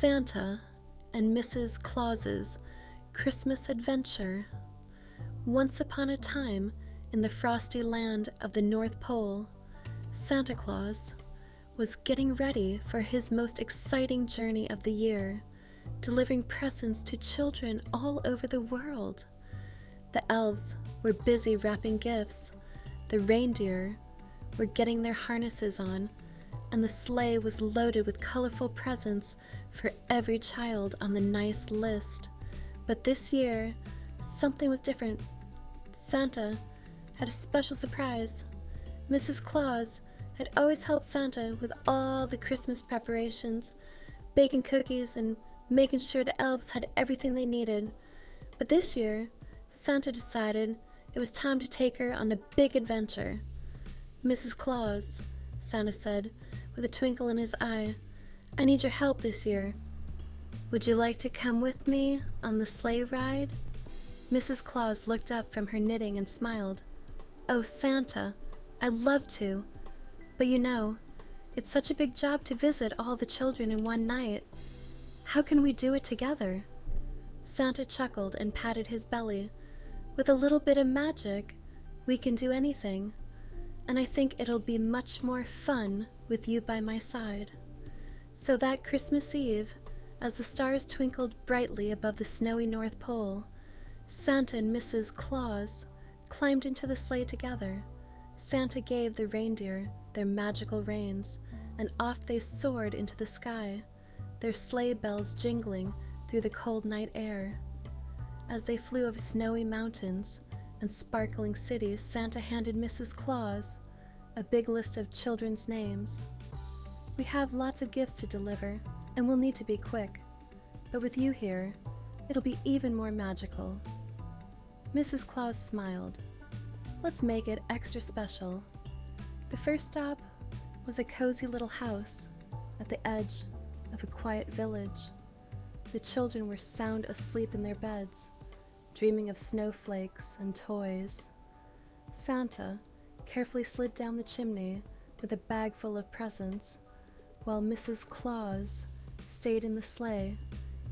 Santa and Mrs. Claus's Christmas Adventure. Once upon a time, in the frosty land of the North Pole, Santa Claus was getting ready for his most exciting journey of the year, delivering presents to children all over the world. The elves were busy wrapping gifts, the reindeer were getting their harnesses on, and the sleigh was loaded with colorful presents for every child on the nice list. But this year, something was different. Santa had a special surprise. Mrs. Claus had always helped Santa with all the Christmas preparations, baking cookies and making sure the elves had everything they needed. But this year, Santa decided it was time to take her on a big adventure. Mrs. Claus, Santa said, with a twinkle in his eye, I need your help this year. Would you like to come with me on the sleigh ride? Mrs. Claus looked up from her knitting and smiled. Oh, Santa, I'd love to. But you know, it's such a big job to visit all the children in one night. How can we do it together? Santa chuckled and patted his belly. With a little bit of magic, we can do anything. And I think it'll be much more fun with you by my side. So that Christmas Eve, as the stars twinkled brightly above the snowy North Pole, Santa and Mrs. Claus climbed into the sleigh together. Santa gave the reindeer their magical reins, and off they soared into the sky, their sleigh bells jingling through the cold night air. As they flew over snowy mountains and sparkling cities, Santa handed Mrs. Claus a big list of children's names. We have lots of gifts to deliver, and we'll need to be quick. But with you here, it'll be even more magical. Mrs. Claus smiled. Let's make it extra special. The first stop was a cozy little house at the edge of a quiet village. The children were sound asleep in their beds, dreaming of snowflakes and toys. Santa carefully slid down the chimney with a bag full of presents, while Mrs. Claus stayed in the sleigh,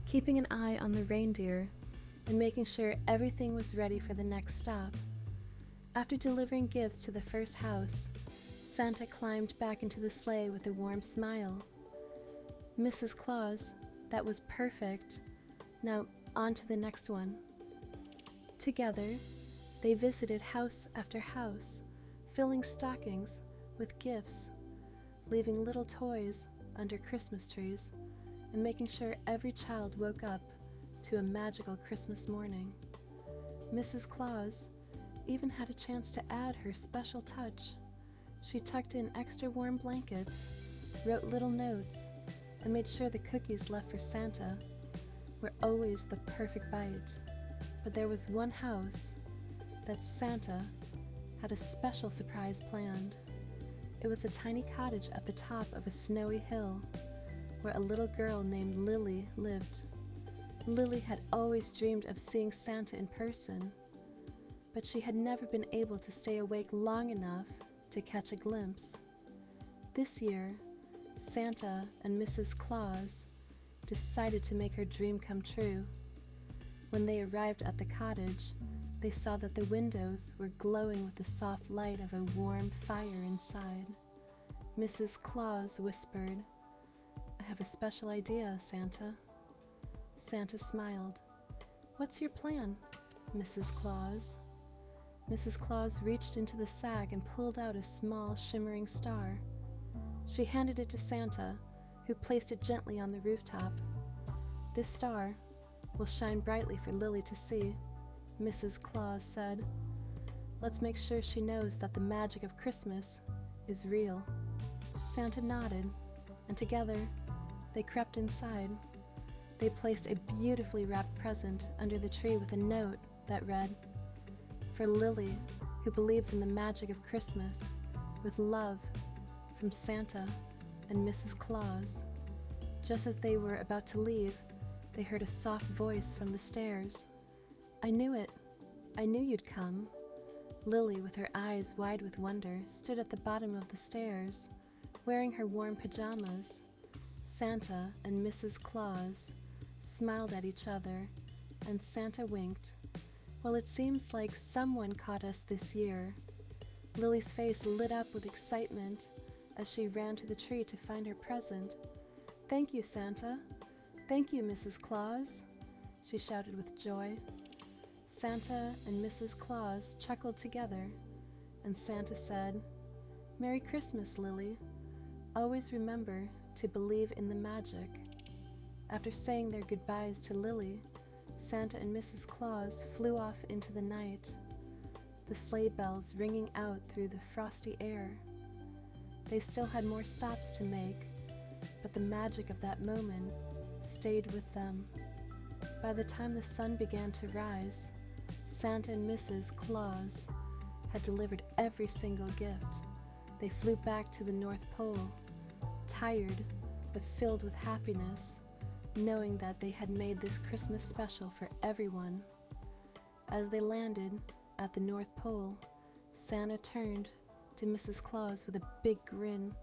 keeping an eye on the reindeer and making sure everything was ready for the next stop. After delivering gifts to the first house, Santa climbed back into the sleigh with a warm smile. Mrs. Claus, that was perfect. Now on to the next one. Together, they visited house after house, filling stockings with gifts, leaving little toys under Christmas trees, and making sure every child woke up to a magical Christmas morning. Mrs. Claus even had a chance to add her special touch. She tucked in extra warm blankets, wrote little notes, and made sure the cookies left for Santa were always the perfect bite. But there was one house that Santa had a special surprise planned. It was a tiny cottage at the top of a snowy hill where a little girl named Lily lived. Lily had always dreamed of seeing Santa in person, but she had never been able to stay awake long enough to catch a glimpse. This year, Santa and Mrs. Claus decided to make her dream come true. When they arrived at the cottage, they saw that the windows were glowing with the soft light of a warm fire inside. Mrs. Claus whispered, I have a special idea, Santa. Santa smiled. What's your plan, Mrs. Claus? Mrs. Claus reached into the sack and pulled out a small, shimmering star. She handed it to Santa, who placed it gently on the rooftop. This star will shine brightly for Lily to see, Mrs. Claus said. Let's make sure she knows that the magic of Christmas is real. Santa nodded, and together they crept inside. They placed a beautifully wrapped present under the tree with a note that read, For Lily, who believes in the magic of Christmas, with love, from Santa and Mrs. Claus. Just as they were about to leave, they heard a soft voice from the stairs. I knew it. I knew you'd come. Lily, with her eyes wide with wonder, stood at the bottom of the stairs, wearing her warm pajamas. Santa and Mrs. Claus smiled at each other, and Santa winked. "Well, it seems like someone caught us this year." Lily's face lit up with excitement as she ran to the tree to find her present. "Thank you, Santa. Thank you, Mrs. Claus," she shouted with joy. Santa and Mrs. Claus chuckled together, and Santa said, "Merry Christmas, Lily. Always remember to believe in the magic." After saying their goodbyes to Lily, Santa and Mrs. Claus flew off into the night, the sleigh bells ringing out through the frosty air. They still had more stops to make, but the magic of that moment stayed with them. By the time the sun began to rise, Santa and Mrs. Claus had delivered every single gift. They flew back to the North Pole, tired but filled with happiness, knowing that they had made this Christmas special for everyone. As they landed at the North Pole, Santa turned to Mrs. Claus with a big grin.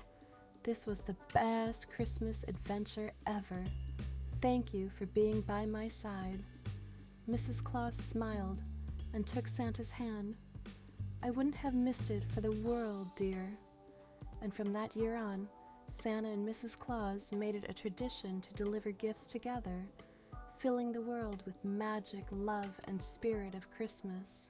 "This was the best Christmas adventure ever. Thank you for being by my side." Mrs. Claus smiled and took Santa's hand. "I wouldn't have missed it for the world, dear." And from that year on, Santa and Mrs. Claus made it a tradition to deliver gifts together, filling the world with magic, love, and spirit of Christmas.